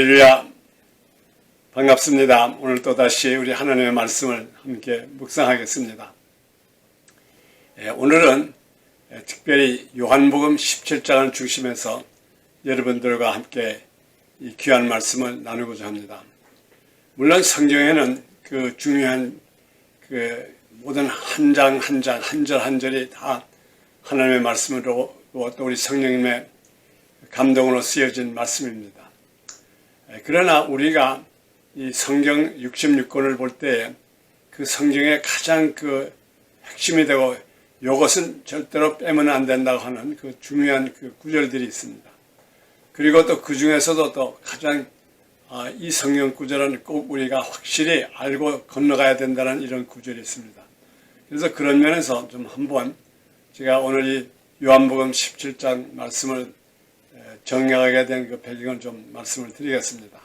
할렐루야, 반갑습니다. 오늘 또다시 우리 하나님의 말씀을 함께 묵상하겠습니다. 오늘은 특별히 요한복음 17장을 중심해서 여러분들과 함께 이 귀한 말씀을 나누고자 합니다. 물론 성경에는 그 중요한 그 모든 한 장 한 장, 한 절 한 절이 다 하나님의 말씀으로 또 우리 성령님의 감동으로 쓰여진 말씀입니다. 그러나 우리가 이 성경 66권을 볼 때 그 성경의 가장 그 핵심이 되고 이것은 절대로 빼면 안 된다고 하는 그 중요한 그 구절들이 있습니다. 그리고 또 그 중에서도 또 가장 이 성경 구절은 꼭 우리가 확실히 알고 건너가야 된다는 이런 구절이 있습니다. 그래서 그런 면에서 좀 한번 제가 오늘 이 요한복음 17장 말씀을 정리하게 된 그 배경을 좀 말씀을 드리겠습니다.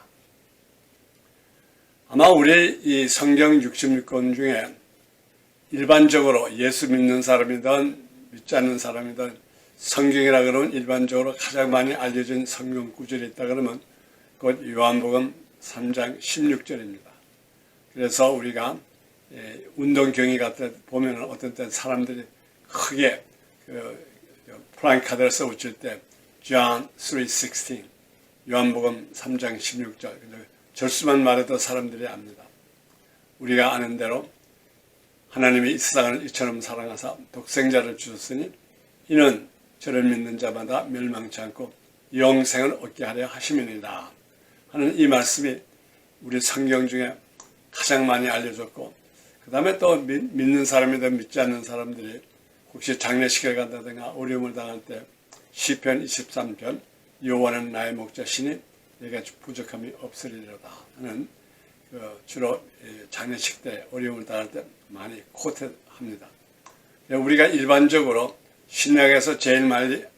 아마 우리 이 성경 66권 중에 일반적으로 예수 믿는 사람이든 믿지 않는 사람이든 성경이라 그러면 일반적으로 가장 많이 알려진 성경 구절이 있다 그러면 곧 요한복음 3장 16절입니다. 그래서 우리가 운동 경기 같은 데 보면 어떤 때 사람들이 크게 플랜카드를 써붙일 때 John 3:16 요한복음 3장 16절 절수만 말해도 사람들이 압니다. 우리가 아는 대로 하나님이 이 세상을 이처럼 사랑하사 독생자를 주셨으니 이는 저를 믿는 자마다 멸망치 않고 영생을 얻게 하려 하심이니라 하는 이 말씀이 우리 성경 중에 가장 많이 알려졌고 그 다음에 또 믿는 사람이든 믿지 않는 사람들이 혹시 장례식을 간다든가 어려움을 당할 때 시편 23편 여호와는 나의 목자시니 내가 부족함이 없으리로다 하는 주로 장례식 때 어려움을 당할 때 많이 코트합니다. 우리가 일반적으로 신약에서 제일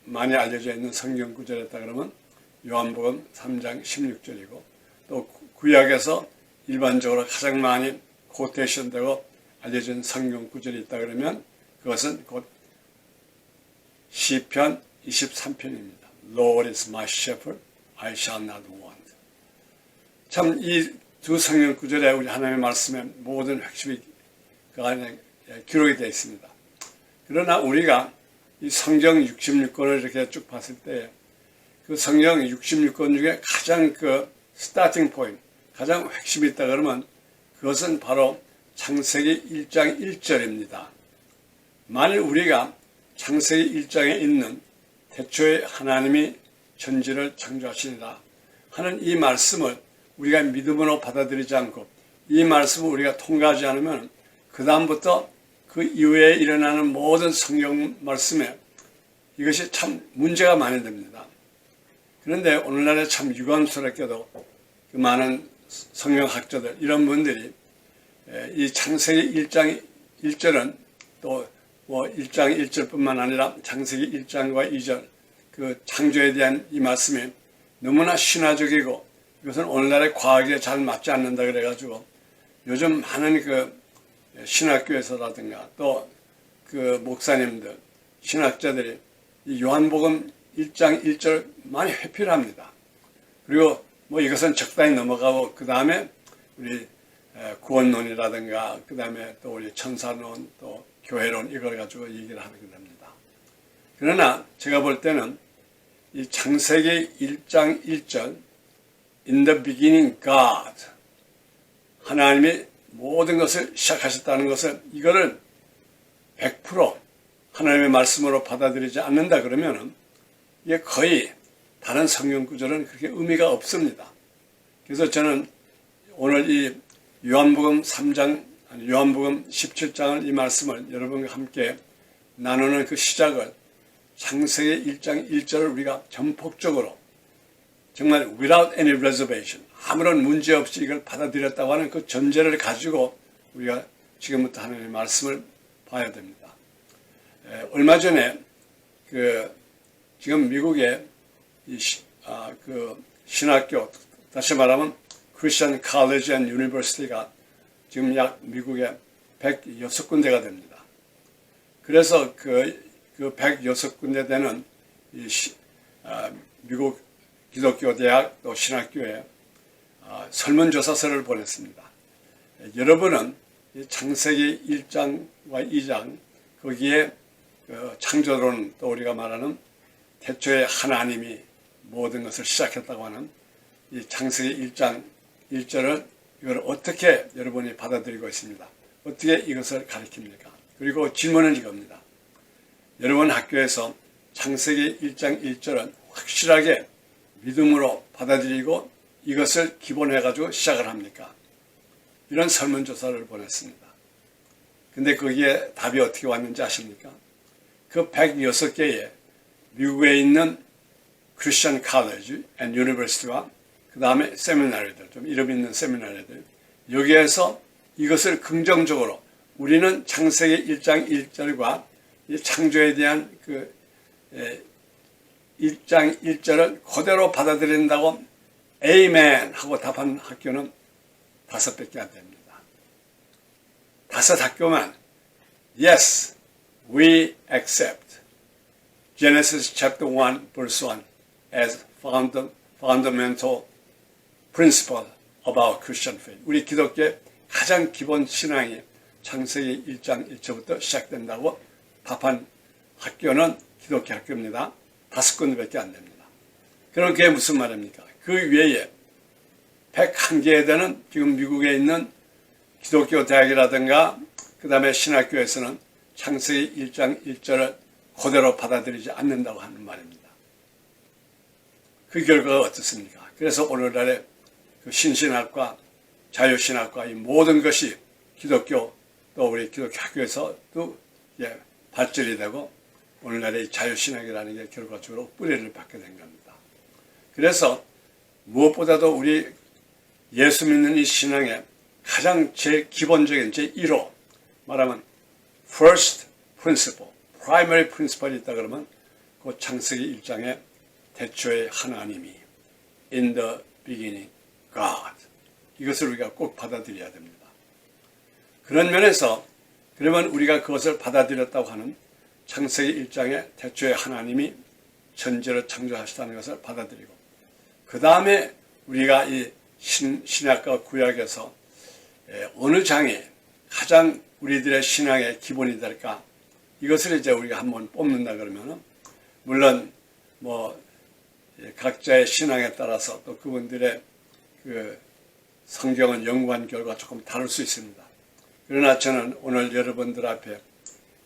많이 알려져 있는 성경 구절이었다 그러면 요한복음 3장 16절이고 또 구약에서 일반적으로 가장 많이 코테이션되고 알려진 성경 구절이 있다 그러면 그것은 곧 시편 23편입니다. Lord is my shepherd, I shall not want. 참 이 두 성경 구절에 우리 하나님의 말씀에 모든 핵심이 그 안에 기록이 되어 있습니다. 그러나 우리가 이 성경 66권을 이렇게 쭉 봤을 때 그 성경 66권 중에 가장 그 스타팅 포인트, 가장 핵심이 있다 그러면 그것은 바로 창세기 1장 1절입니다. 만일 우리가 창세기 1장에 있는 태초에 하나님이 천지를 창조하시니라 하는 이 말씀을 우리가 믿음으로 받아들이지 않고 이 말씀을 우리가 통과하지 않으면 그 다음부터 그 이후에 일어나는 모든 성경 말씀에 이것이 참 문제가 많이 됩니다. 그런데 오늘날에 참 유감스럽게도 그 많은 성경학자들 이런 분들이 이 창세기 1장 1절은 또 1장 1절뿐만 아니라 창세기 1장과 2절 그 창조에 대한 이 말씀이 너무나 신화적이고 이것은 오늘날의 과학에 잘 맞지 않는다 그래가지고 요즘 많은 그 신학교에서라든가 또 그 목사님들 신학자들이 이 요한복음 1장 1절 많이 회피를 합니다. 그리고 이것은 적당히 넘어가고 그 다음에 우리 구원론이라든가 그 다음에 또 우리 천사론 또 교회론 이걸 가지고 얘기를 하게 됩니다. 그러나 제가 볼 때는 이 창세기 1장 1절 In the beginning God 하나님이 모든 것을 시작하셨다는 것을 이거를 100% 하나님의 말씀으로 받아들이지 않는다 그러면은 이게 거의 다른 성경 구절은 그렇게 의미가 없습니다. 그래서 저는 오늘 이 요한복음 17장을 이 말씀을 여러분과 함께 나누는 그 시작을 창세기 1장 1절을 우리가 전폭적으로 정말 without any reservation 아무런 문제 없이 이걸 받아들였다고 하는 그 전제를 가지고 우리가 지금부터 하나님의 말씀을 봐야 됩니다. 얼마 전에 지금 미국의 그 신학교 다시 말하면 크리스천 칼리지 앤 유니버시티가 지금 약 미국에 106군데가 됩니다. 그래서 그 106군데 되는 미국 기독교 대학 또 신학교에 설문조사서를 보냈습니다. 여러분은 창세기 1장과 2장 거기에 창조론 또 우리가 말하는 태초에 하나님이 모든 것을 시작했다고 하는 이 창세기 1장 1절을 이걸 어떻게 여러분이 받아들이고 있습니다. 어떻게 이것을 가리킵니까? 그리고 질문은 이겁니다. 여러분 학교에서 창세기 1장 1절은 확실하게 믿음으로 받아들이고 이것을 기본해가지고 시작을 합니까? 이런 설문조사를 보냈습니다. 근데 거기에 답이 어떻게 왔는지 아십니까? 그 106개의 미국에 있는 크리스천 칼리지 앤 유니버시티와 그 다음에 세미나리들, 좀 이름 있는 세미나리들, 여기에서 이것을 긍정적으로 우리는 창세기 1장 1절과 이 창조에 대한 그 1장 1절을 그대로 받아들인다고 에이멘 하고 답한 학교는 5밖에 안 됩니다. 5 학교만 Yes, we accept Genesis chapter 1 verse 1 as fundamental principle of our Christian faith. 우리 기독교의 가장 기본 신앙이 창세기 1장 1절부터 시작된다고 답한 학교는 기독교 학교입니다. 5군데밖에 안 됩니다. 그럼 그게 무슨 말입니까? 그 외에 101개에 되는 지금 미국에 있는 기독교 대학이라든가 그 다음에 신학교에서는 창세기 1장 1절을 그대로 받아들이지 않는다고 하는 말입니다. 그 결과가 어떻습니까? 그래서 오늘날의 그 신신학과 자유신학과 이 모든 것이 기독교 또 우리 기독교 학교에서도 발전이 되고 오늘날의 자유신학이라는 게 결과적으로 뿌리를 받게 된 겁니다. 그래서 무엇보다도 우리 예수 믿는 이 신앙의 가장 제일 기본적인 제1호 말하면 first principle, primary principle이 있다 그러면 그 창세기 1장에 태초에 하나님이 in the beginning God 이것을 우리가 꼭 받아들여야 됩니다. 그런 면에서 그러면 우리가 그것을 받아들였다고 하는 창세기 1장에 태초에 하나님이 천지를 창조하시다는 것을 받아들이고 그 다음에 우리가 이 신약과 구약에서 어느 장이 가장 우리들의 신앙의 기본이 될까 이것을 이제 우리가 한번 뽑는다 그러면은 물론 뭐 각자의 신앙에 따라서 또 그분들의 그 성경은 연구한 결과 조금 다를 수 있습니다. 그러나 저는 오늘 여러분들 앞에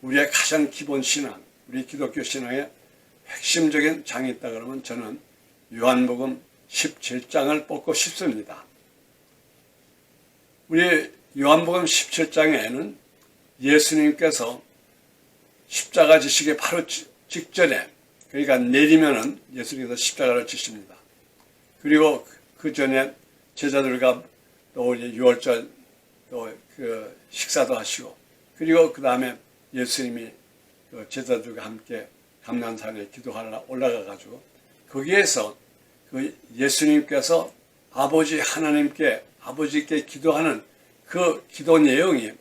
우리의 가장 기본 신앙, 우리 기독교 신앙의 핵심적인 장이 있다 그러면 저는 요한복음 17장을 뽑고 싶습니다. 우리 요한복음 17장에는 예수님께서 십자가 지시기 바로 직전에 그러니까 내리면은 예수님께서 십자가를 지십니다. 그리고 그 전에 제자들과 또 이제 유월절 또 그 식사도 하시고 그리고 그 다음에 예수님이 제자들과 함께 감난산에 기도하러 올라가 가지고 거기에서 그 예수님께서 아버지 하나님께 아버지께 기도하는 그 기도 내용이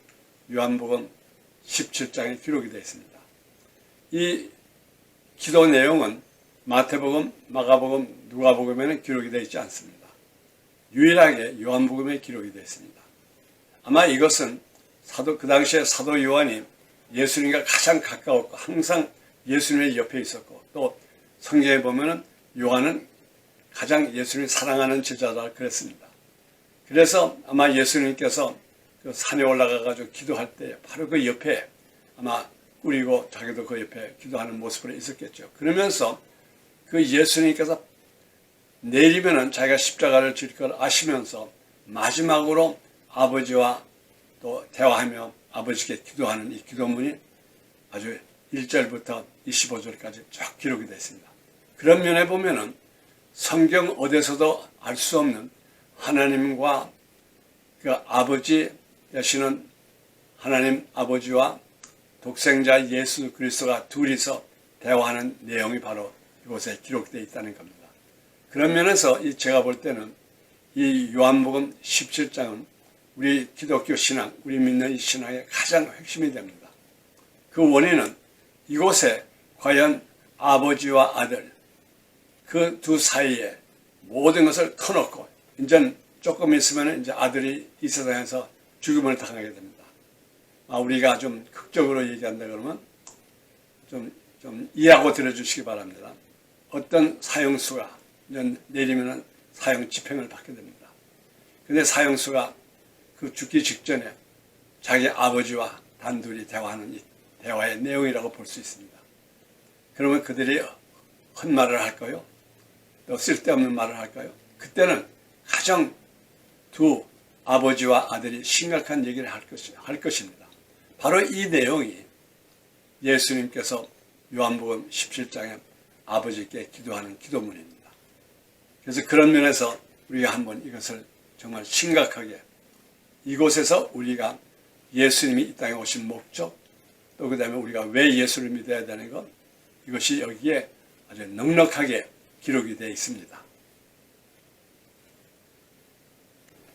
요한복음 17장에 기록이 되어 있습니다. 이 기도 내용은 마태복음, 마가복음, 누가복음에는 기록이 되어 있지 않습니다. 유일하게 요한복음에 기록이 되어 있습니다. 아마 이것은 그 당시에 사도 요한이 예수님과 가장 가까웠고 항상 예수님의 옆에 있었고 또 성경에 보면은 요한은 가장 예수님을 사랑하는 제자라 그랬습니다. 그래서 아마 예수님께서 그 산에 올라가가지고 기도할 때 바로 그 옆에 아마 꾸리고 자기도 그 옆에 기도하는 모습으로 있었겠죠. 그러면서 그 예수님께서 내리면은 자기가 십자가를 질 걸 아시면서 마지막으로 아버지와 또 대화하며 아버지께 기도하는 이 기도문이 아주 1절부터 25절까지 쭉 기록이 되어 있습니다. 그런 면에 보면은 성경 어디서도 알 수 없는 하나님과 그 아버지 되시는 하나님 아버지와 독생자 예수 그리스도가 둘이서 대화하는 내용이 바로 이곳에 기록되어 있다는 겁니다. 그런 면에서 제가 볼 때는 이 요한복음 17장은 우리 기독교 신앙, 우리 믿는 이 신앙의 가장 핵심이 됩니다. 그 원인은 이곳에 과연 아버지와 아들 그 두 사이에 모든 것을 터놓고 이제 조금 있으면 이제 아들이 이 세상에서 죽음을 당하게 됩니다. 우리가 좀 극적으로 얘기한다 그러면 좀 이해하고 들어주시기 바랍니다. 어떤 사형수가 내리면 사형 집행을 받게 됩니다. 근데 사형수가 그 죽기 직전에 자기 아버지와 단둘이 대화하는 이 대화의 내용이라고 볼 수 있습니다. 그러면 그들이 헛말을 할까요? 또 쓸데없는 말을 할까요? 그때는 가장 두 아버지와 아들이 심각한 얘기를 할 것입니다. 바로 이 내용이 예수님께서 요한복음 17장에 아버지께 기도하는 기도문입니다. 그래서 그런 면에서 우리가 한번 이것을 정말 심각하게 이곳에서 우리가 예수님이 이 땅에 오신 목적 또 그 다음에 우리가 왜 예수를 믿어야 되는 것 이것이 여기에 아주 넉넉하게 기록이 되어 있습니다.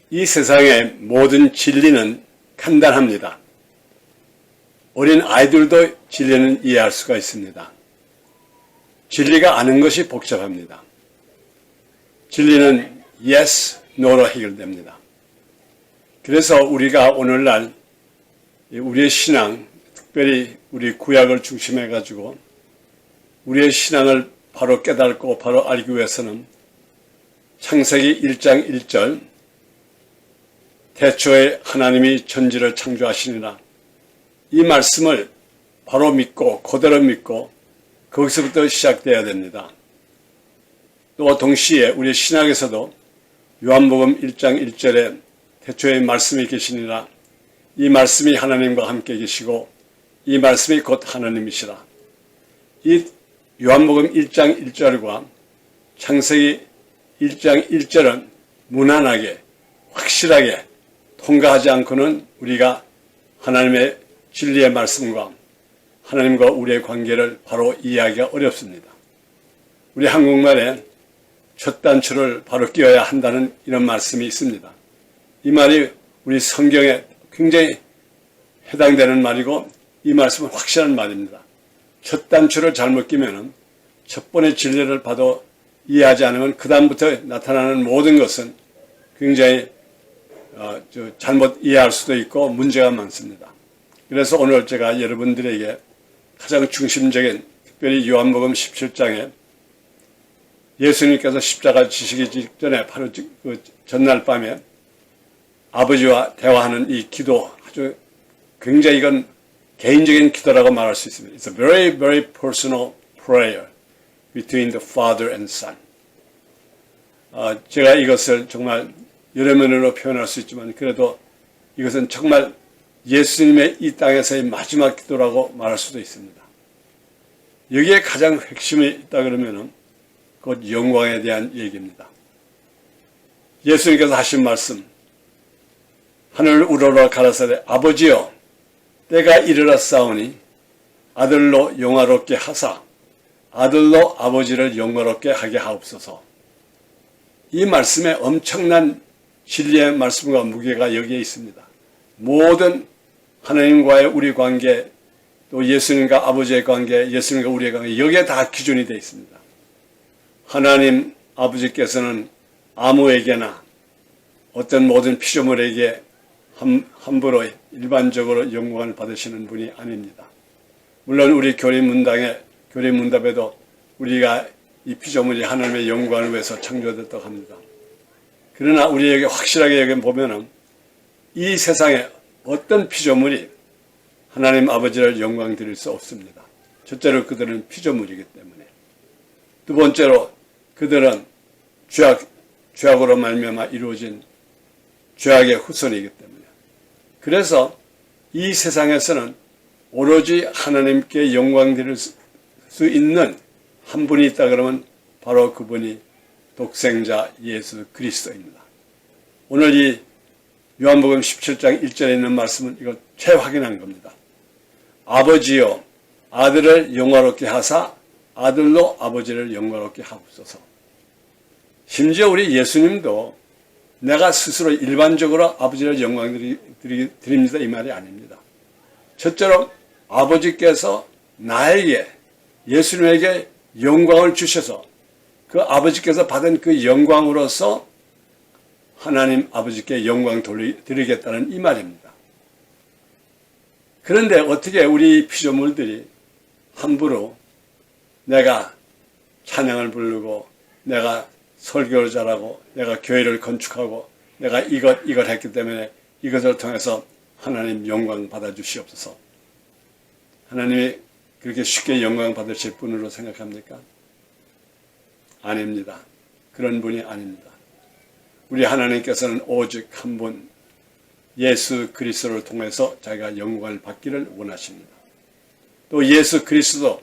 이 세상의 모든 진리는 간단합니다. 어린 아이들도 진리는 이해할 수가 있습니다. 진리가 아는 것이 복잡합니다. 진리는 yes, no로 해결됩니다. 그래서 우리가 오늘날 우리의 신앙, 특별히 우리 구약을 중심해 가지고 우리의 신앙을 바로 깨닫고 바로 알기 위해서는 창세기 1장 1절 태초에 하나님이 천지를 창조하시니라 이 말씀을 바로 믿고 그대로 믿고 거기서부터 시작돼야 됩니다. 또 동시에 우리 신학에서도 요한복음 1장 1절에 태초에 말씀이 계시니라 이 말씀이 하나님과 함께 계시고 이 말씀이 곧 하나님이시라. 이 요한복음 1장 1절과 창세기 1장 1절은 무난하게 확실하게 통과하지 않고는 우리가 하나님의 진리의 말씀과 하나님과 우리의 관계를 바로 이해하기가 어렵습니다. 우리 한국말에 첫 단추를 바로 끼워야 한다는 이런 말씀이 있습니다. 이 말이 우리 성경에 굉장히 해당되는 말이고 이 말씀은 확실한 말입니다. 첫 단추를 잘못 끼면은 첫 번의 진리를 봐도 이해하지 않으면 그 다음부터 나타나는 모든 것은 굉장히 잘못 이해할 수도 있고 문제가 많습니다. 그래서 오늘 제가 여러분들에게 가장 중심적인 특별히 요한복음 17장에 예수님께서 십자가 지시기 직전에 바로 그 전날 밤에 아버지와 대화하는 이 기도 아주 굉장히 이건 개인적인 기도라고 말할 수 있습니다. It's a very, very personal prayer between the father and son. 제가 이것을 정말 여러 면으로 표현할 수 있지만 그래도 이것은 정말 예수님의 이 땅에서의 마지막 기도라고 말할 수도 있습니다. 여기에 가장 핵심이 있다 그러면은 곧 영광에 대한 얘기입니다. 예수님께서 하신 말씀 하늘을 우러러 가라사대 아버지여 때가 이르렀사오니 아들로 영화롭게 하사 아들로 아버지를 영화롭게 하게 하옵소서. 이 말씀에 엄청난 진리의 말씀과 무게가 여기에 있습니다. 모든 하나님과의 우리 관계 또 예수님과 아버지의 관계 예수님과 우리의 관계 여기에 다 기준이 되어 있습니다. 하나님 아버지께서는 아무에게나 어떤 모든 피조물에게 함부로 일반적으로 영광을 받으시는 분이 아닙니다. 물론 우리 교리문답에도 우리가 이 피조물이 하나님의 영광을 위해서 창조됐다고 합니다. 그러나 우리에게 확실하게 여기 보면은 이 세상에 어떤 피조물이 하나님 아버지를 영광 드릴 수 없습니다. 첫째로 그들은 피조물이기 때문에 두 번째로 그들은 죄악으로 말미암아 이루어진 죄악의 후손이기 때문에 그래서 이 세상에서는 오로지 하나님께 영광 드릴 수 있는 한 분이 있다 그러면 바로 그분이 독생자 예수 그리스도입니다. 오늘 이 요한복음 17장 1절에 있는 말씀은 이거 재확인한 겁니다. 아버지여 아들을 영화롭게 하사 아들로 아버지를 영화롭게 하옵소서. 심지어 우리 예수님도 내가 스스로 일반적으로 아버지를 영광 드립니다 이 말이 아닙니다. 첫째로 아버지께서 나에게 예수님에게 영광을 주셔서 그 아버지께서 받은 그 영광으로서 하나님 아버지께 영광 드리겠다는 이 말입니다. 그런데 어떻게 우리 피조물들이 함부로 내가 찬양을 부르고 내가 설교를 잘하고 내가 교회를 건축하고 내가 이걸 했기 때문에 이것을 통해서 하나님 영광 받아주시옵소서. 하나님이 그렇게 쉽게 영광 받으실 분으로 생각합니까? 아닙니다. 그런 분이 아닙니다. 우리 하나님께서는 오직 한 분 예수 그리스도를 통해서 자기가 영광을 받기를 원하십니다. 또 예수 그리스도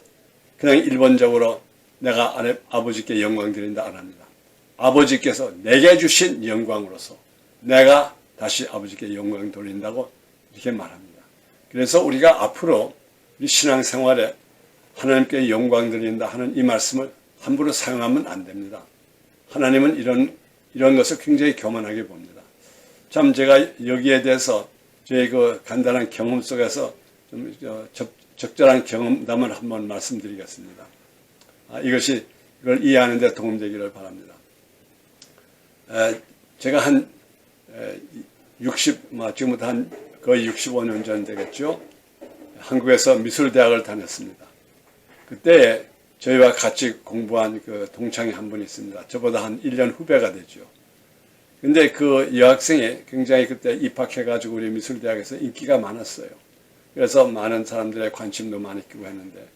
그냥 일본적으로 내가 아버지께 영광 드린다 안 합니다. 아버지께서 내게 주신 영광으로서 내가 다시 아버지께 영광 돌린다고 이렇게 말합니다. 그래서 우리가 앞으로 우리 신앙생활에 하나님께 영광 드린다 하는 이 말씀을 함부로 사용하면 안 됩니다. 하나님은 이런 것을 굉장히 교만하게 봅니다. 참 제가 여기에 대해서 저의 그 간단한 경험 속에서 좀 적절한 경험담을 한번 말씀드리겠습니다. 이걸 이해하는 데 도움되기를 바랍니다. 제가 한 지금부터 한 거의 65년 전 되겠죠. 한국에서 미술대학을 다녔습니다. 그때 저희와 같이 공부한 그 동창이 한 분 있습니다. 저보다 한 1년 후배가 되죠. 근데 그 여학생이 굉장히 그때 입학해가지고 우리 미술대학에서 인기가 많았어요. 그래서 많은 사람들의 관심도 많이 끼고 했는데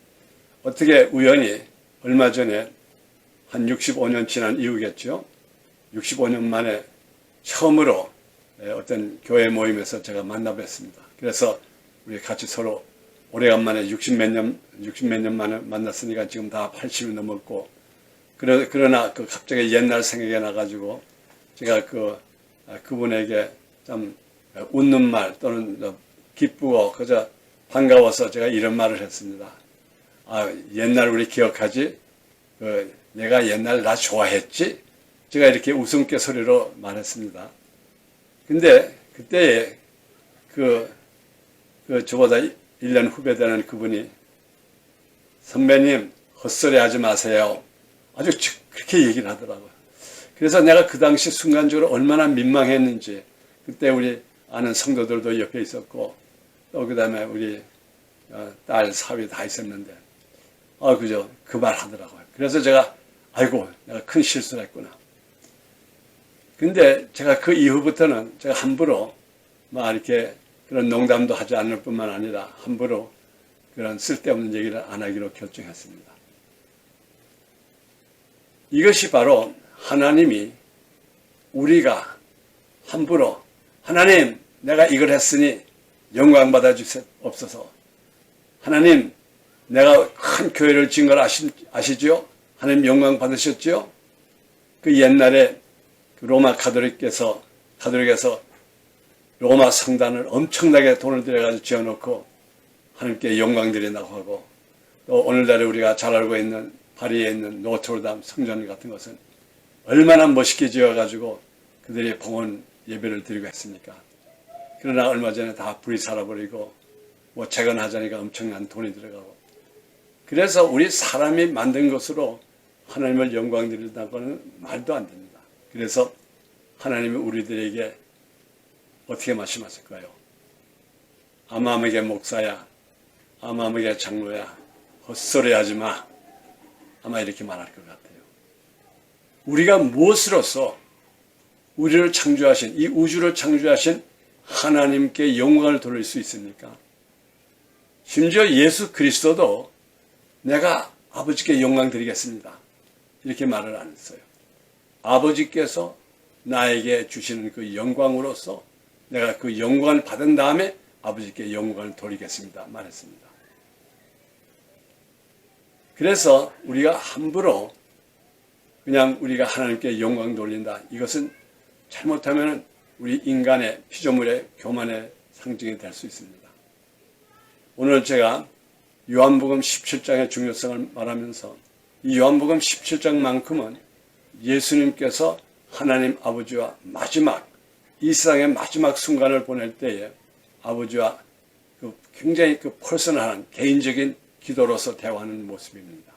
어떻게 우연히 얼마 전에 한 65년 지난 이후겠죠. 65년 만에 처음으로 어떤 교회 모임에서 제가 만나 뵀습니다. 그래서 우리 같이 서로 오래간만에 60몇 년 만에 만났으니까 지금 다 80이 넘었고, 그러나 갑자기 옛날 생각이 나가지고 제가 그분에게 참 웃는 말 또는 기쁘고 그저 반가워서 제가 이런 말을 했습니다. 옛날 우리 기억하지? 내가 옛날 나 좋아했지? 제가 이렇게 웃음깨 소리로 말했습니다. 근데 그때 저보다 1년 후배 되는 그분이 선배님 헛소리 하지 마세요. 아주 그렇게 얘기를 하더라고요. 그래서 내가 그 당시 순간적으로 얼마나 민망했는지 그때 우리 아는 성도들도 옆에 있었고 또 그 다음에 우리 딸 사위 다 있었는데 그죠 그 말 하더라고요. 그래서 제가 아이고 내가 큰 실수를 했구나. 근데 제가 그 이후부터는 제가 함부로 이렇게 그런 농담도 하지 않을 뿐만 아니라 함부로 그런 쓸데없는 얘기를 안 하기로 결정했습니다. 이것이 바로 하나님이 우리가 함부로 하나님 내가 이걸 했으니 영광 받아 주옵소서. 하나님 내가 큰 교회를 지은 걸 아시죠? 하나님 영광 받으셨죠? 그 옛날에 로마 가톨릭에서 로마 성단을 엄청나게 돈을 들여가지고 지어놓고 하나님께 영광 드린다고 하고 또 오늘날에 우리가 잘 알고 있는 파리에 있는 노트르담 성전 같은 것은 얼마나 멋있게 지어가지고 그들이 봉헌 예배를 드리고 했습니까? 그러나 얼마 전에 다 불이 살아버리고 재건하자니까 엄청난 돈이 들어가고 그래서 우리 사람이 만든 것으로 하나님을 영광 드린다고는 말도 안 됩니다. 그래서 하나님이 우리들에게 어떻게 말씀하실까요? 아마에게 목사야, 아마에게 장로야, 헛소리 하지 마. 아마 이렇게 말할 것 같아요. 우리가 무엇으로서 우리를 창조하신, 이 우주를 창조하신 하나님께 영광을 돌릴 수 있습니까? 심지어 예수 그리스도도 내가 아버지께 영광 드리겠습니다. 이렇게 말을 안 했어요. 아버지께서 나에게 주시는 그 영광으로서 내가 그 영광을 받은 다음에 아버지께 영광을 돌리겠습니다. 말했습니다. 그래서 우리가 함부로 그냥 우리가 하나님께 영광 돌린다. 이것은 잘못하면 우리 인간의 피조물의 교만의 상징이 될 수 있습니다. 오늘 제가 요한복음 17장의 중요성을 말하면서 이 요한복음 17장만큼은 예수님께서 하나님 아버지와 이 세상의 마지막 순간을 보낼 때에 아버지와 굉장히 퍼스널한 개인적인 기도로서 대화하는 모습입니다.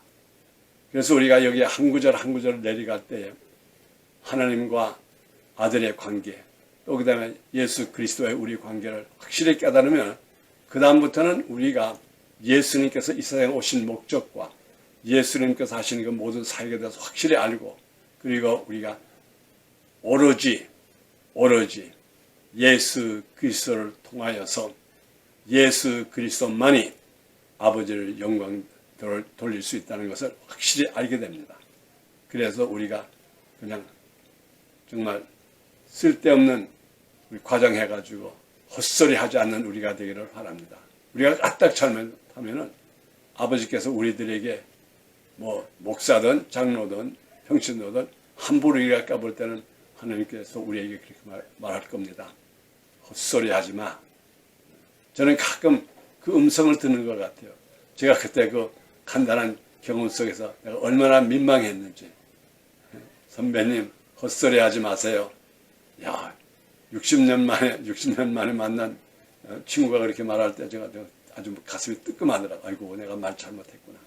그래서 우리가 여기 한 구절 한 구절을 내려갈 때에 하나님과 아들의 관계, 또 그 다음에 예수 그리스도의 우리 관계를 확실히 깨달으면 그 다음부터는 우리가 예수님께서 이 세상에 오신 목적과 예수님께서 하시는 그 모든 사역에 대해서 확실히 알고, 그리고 우리가 오로지 예수 그리스도를 통하여서 예수 그리스도만이 아버지를 영광 돌릴 수 있다는 것을 확실히 알게 됩니다. 그래서 우리가 그냥 정말 쓸데없는 과장해가지고 헛소리 하지 않는 우리가 되기를 바랍니다. 우리가 까딱 잘못하면은 아버지께서 우리들에게 뭐 목사든 장로든 평신도든 함부로 우리가 까볼 때는 하나님께서 우리에게 그렇게 말할 겁니다. 헛소리 하지 마. 저는 가끔 그 음성을 듣는 것 같아요. 제가 그때 그 간단한 경험 속에서 내가 얼마나 민망했는지. 선배님, 헛소리 하지 마세요. 야, 60년 만에 만난 친구가 그렇게 말할 때 제가 아주 가슴이 뜨끔하더라고요. 아이고, 내가 말 잘못했구나.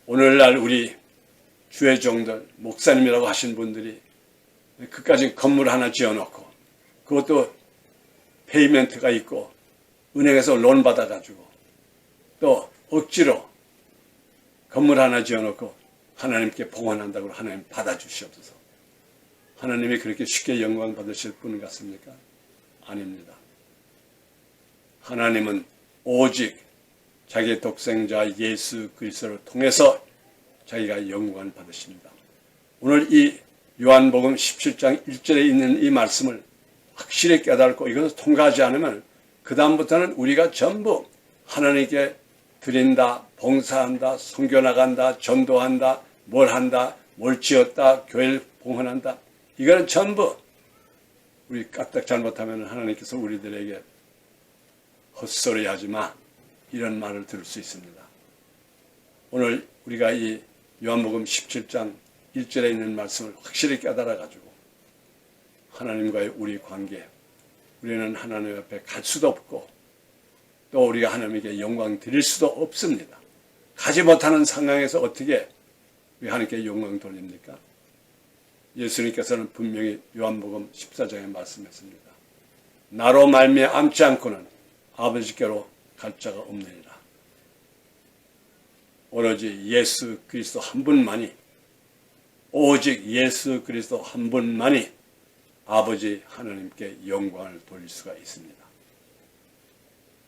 오늘날 우리 주의 종들, 목사님이라고 하신 분들이 그까지 건물 하나 지어놓고, 그것도 페이멘트가 있고, 은행에서 론 받아가지고, 또 억지로 건물 하나 지어놓고 하나님께 봉헌한다고 하나님 받아주시옵소서. 하나님이 그렇게 쉽게 영광 받으실 분 같습니까? 아닙니다. 하나님은 오직 자기의 독생자 예수 그리스도를 통해서 자기가 영광을 받으십니다. 오늘 이 요한복음 17장 1절에 있는 이 말씀을 확실히 깨닫고 이것을 통과하지 않으면 그 다음부터는 우리가 전부 하나님께 드린다, 봉사한다, 선교 나간다, 전도한다, 뭘 한다, 뭘 지었다, 교회를 봉헌한다. 이거는 전부 우리 까딱 잘못하면 하나님께서 우리들에게 헛소리 하지 마, 이런 말을 들을 수 있습니다. 오늘 우리가 이 요한복음 17장 1절에 있는 말씀을 확실히 깨달아가지고 하나님과의 우리 관계, 우리는 하나님 앞에 갈 수도 없고 또 우리가 하나님께 영광 드릴 수도 없습니다. 가지 못하는 상황에서 어떻게 우리 하나님께 영광 돌립니까? 예수님께서는 분명히 요한복음 14장에 말씀했습니다. 나로 말미암지 않고는 아버지께로 갈 자가 없느니라. 오로지 예수 그리스도 한 분만이, 오직 예수 그리스도 한 분만이 아버지 하나님께 영광을 돌릴 수가 있습니다.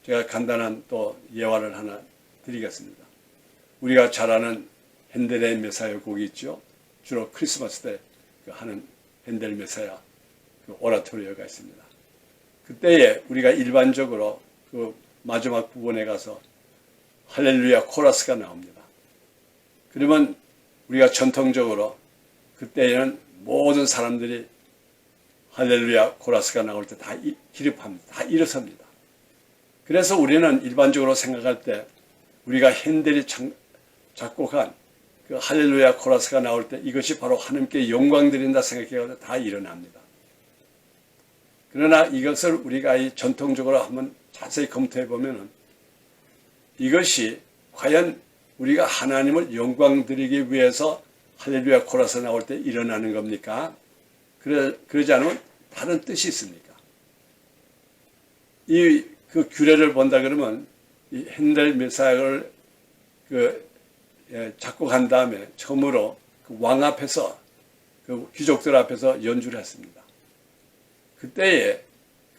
제가 간단한 또 예화를 하나 드리겠습니다. 우리가 잘 아는 핸델의 메사야 곡이 있죠. 주로 크리스마스 때 하는 핸델 메사야 그 오라토리오가 있습니다. 그때에 우리가 일반적으로 그 마지막 부분에 가서 할렐루야 코러스가 나옵니다. 그러면 우리가 전통적으로 그때에는 모든 사람들이 할렐루야 코러스가 나올 때 다 기립합니다. 다 일어섭니다. 그래서 우리는 일반적으로 생각할 때 우리가 핸델이 작곡한 그 할렐루야 코러스가 나올 때 이것이 바로 하나님께 영광 드린다 생각해서 다 일어납니다. 그러나 이것을 우리가 전통적으로 한번 자세히 검토해 보면은 이것이 과연 우리가 하나님을 영광 드리기 위해서 할렐루야 코러스 나올 때 일어나는 겁니까? 그러지 않으면 다른 뜻이 있습니까? 그 규례를 본다 그러면 이 핸델 메사야를 작곡한 다음에 처음으로 그 왕 앞에서 그 귀족들 앞에서 연주를 했습니다. 그때에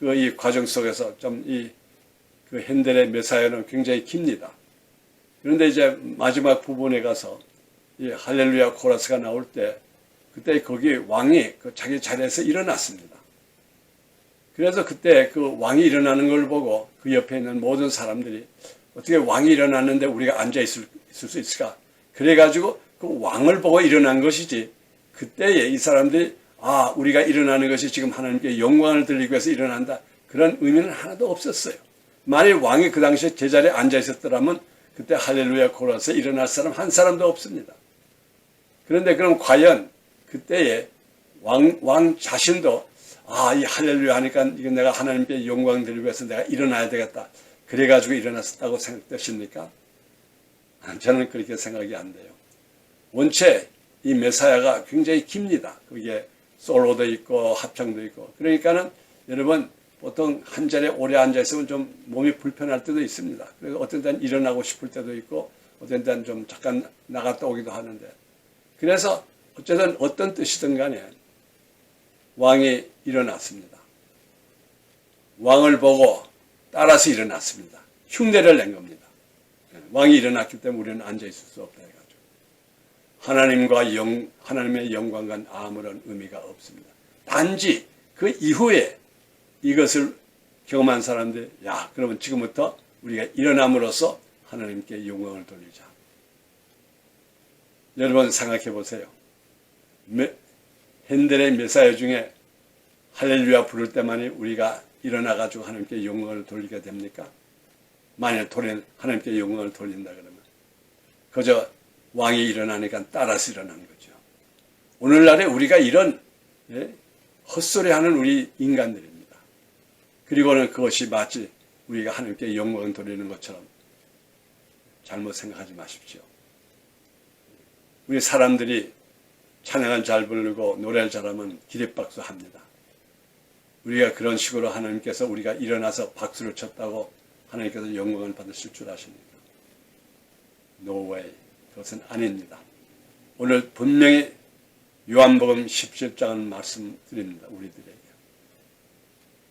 이 과정 속에서 좀 그 핸델의 메사야는 굉장히 깁니다. 그런데 이제 마지막 부분에 가서 이 할렐루야 코러스가 나올 때 그때 거기 왕이 자기 자리에서 일어났습니다. 그래서 그때 그 왕이 일어나는 걸 보고 그 옆에 있는 모든 사람들이 어떻게 왕이 일어났는데 우리가 앉아 있을 수 있을까? 그래가지고 그 왕을 보고 일어난 것이지 그때에 이 사람들이 우리가 일어나는 것이 지금 하나님께 영광을 드리기 위해서 일어난다. 그런 의미는 하나도 없었어요. 만일 왕이 그 당시에 제자리에 앉아 있었더라면 그때 할렐루야 코러스에 일어날 사람 한 사람도 없습니다. 그런데 그럼 과연 그때에 왕 자신도 이 할렐루야 하니까 이건 내가 하나님께 영광 드리기 위해서 내가 일어나야 되겠다. 그래가지고 일어났다고 생각되십니까? 저는 그렇게 생각이 안 돼요. 원체 이 메사야가 굉장히 깁니다. 그게 솔로도 있고 합창도 있고. 그러니까는 여러분 보통 한 자리에 오래 앉아 있으면 좀 몸이 불편할 때도 있습니다. 그래서 어떤 때는 일어나고 싶을 때도 있고 어떤 때는 좀 잠깐 나갔다 오기도 하는데, 그래서 어쨌든 어떤 뜻이든 간에 왕이 일어났습니다. 왕을 보고 따라서 일어났습니다. 흉내를 낸 겁니다. 왕이 일어났기 때문에 우리는 앉아 있을 수 없다 해가지고. 하나님의 영광과는 아무런 의미가 없습니다. 단지 그 이후에 이것을 경험한 사람들, 야, 그러면 지금부터 우리가 일어남으로써 하나님께 영광을 돌리자. 여러분 생각해 보세요. 핸델의 메사야 중에 할렐루야 부를 때만이 우리가 일어나가지고 하나님께 영광을 돌리게 됩니까? 만약 하나님께 영광을 돌린다 그러면 그저 왕이 일어나니까 따라서 일어나는 거죠. 오늘날에 우리가 이런 헛소리하는 우리 인간들입니다. 그리고는 그것이 마치 우리가 하나님께 영광을 돌리는 것처럼 잘못 생각하지 마십시오. 우리 사람들이 찬양을 잘 부르고 노래를 잘하면 기립박수 합니다. 우리가 그런 식으로 하나님께서 우리가 일어나서 박수를 쳤다고 하나님께서 영광을 받으실 줄 아십니까? No way. 그것은 아닙니다. 오늘 분명히 요한복음 17장은 말씀드립니다. 우리들에게.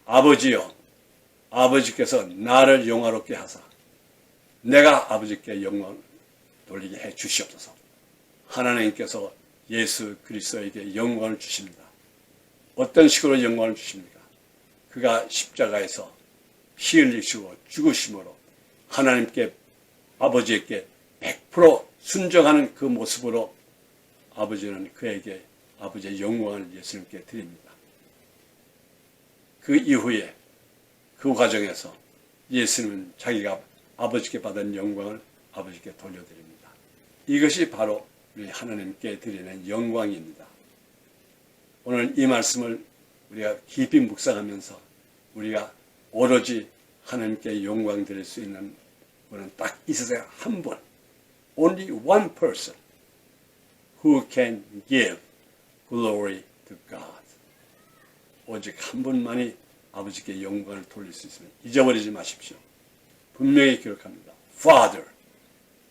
아버지여, 아버지께서 나를 영화롭게 하사 내가 아버지께 영광을 돌리게 해 주시옵소서. 하나님께서 예수 그리스도에게 영광을 주십니다. 어떤 식으로 영광을 주십니까? 그가 십자가에서 피 흘리시고 죽으심으로 하나님께 아버지께 100% 순종하는 그 모습으로 아버지는 그에게 아버지의 영광을 예수님께 드립니다. 그 이후에 그 과정에서 예수님은 자기가 아버지께 받은 영광을 아버지께 돌려드립니다. 이것이 바로 우리 하나님께 드리는 영광입니다. 오늘 이 말씀을 우리가 깊이 묵상하면서 우리가 오로지 하나님께 영광 드릴 수 있는 분은 딱 있으세요. 한 분. Only one person who can give glory to God. 오직 한 분만이 아버지께 영광을 돌릴 수 있습니다. 잊어버리지 마십시오. 분명히 기록합니다. Father,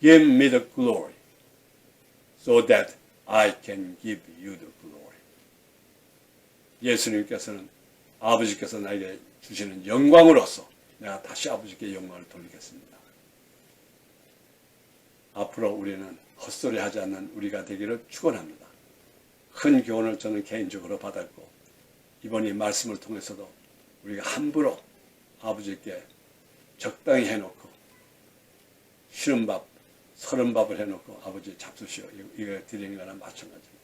give me the glory so that I can give you the glory. 예수님께서는 아버지께서 나에게 주시는 영광으로서 내가 다시 아버지께 영광을 돌리겠습니다. 앞으로 우리는 헛소리하지 않는 우리가 되기를 축원합니다. 큰 교훈을 저는 개인적으로 받았고 이번 이 말씀을 통해서도 우리가 함부로 아버지께 적당히 해놓고 쉬는 밥, 서른 밥을 해놓고 아버지 잡수시오 이거 드리는 거나 마찬가지입니다.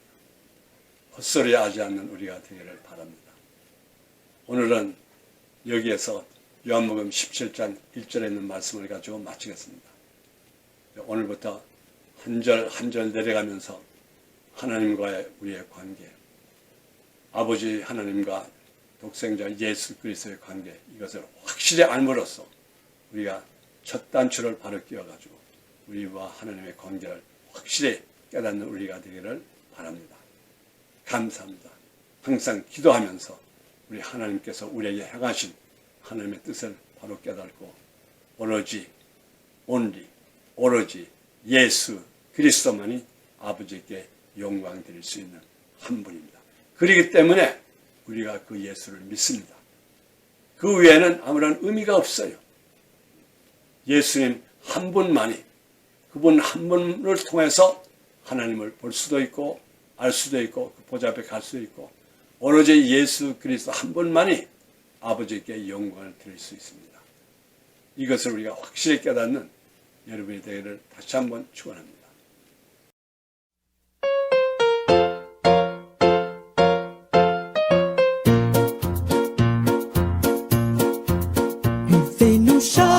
헛소리하지 않는 우리가 되기를 바랍니다. 오늘은 여기에서 요한복음 17장 1절에 있는 말씀을 가지고 마치겠습니다. 오늘부터 한 절 한 절 내려가면서 하나님과의 우리의 관계, 아버지 하나님과 독생자 예수 그리스도의 관계, 이것을 확실히 알므로써 우리가 첫 단추를 바로 끼워가지고 우리와 하나님의 관계를 확실히 깨닫는 우리가 되기를 바랍니다. 감사합니다. 항상 기도하면서 우리 하나님께서 우리에게 행하신 하나님의 뜻을 바로 깨닫고 오로지 예수 그리스도만이 아버지께 영광 드릴 수 있는 한 분입니다. 그렇기 때문에 우리가 그 예수를 믿습니다. 그 외에는 아무런 의미가 없어요. 예수님 한 분만이, 그분 한 분을 통해서 하나님을 볼 수도 있고 알 수도 있고 그 보좌 앞에 갈 수도 있고 오로지 예수 그리스도 한 분만이 아버지께 영광을 드릴 수 있습니다. 이것을 우리가 확실히 깨닫는 여러분이 되기를 다시 한번 축원합니다. Il fait nous chanter.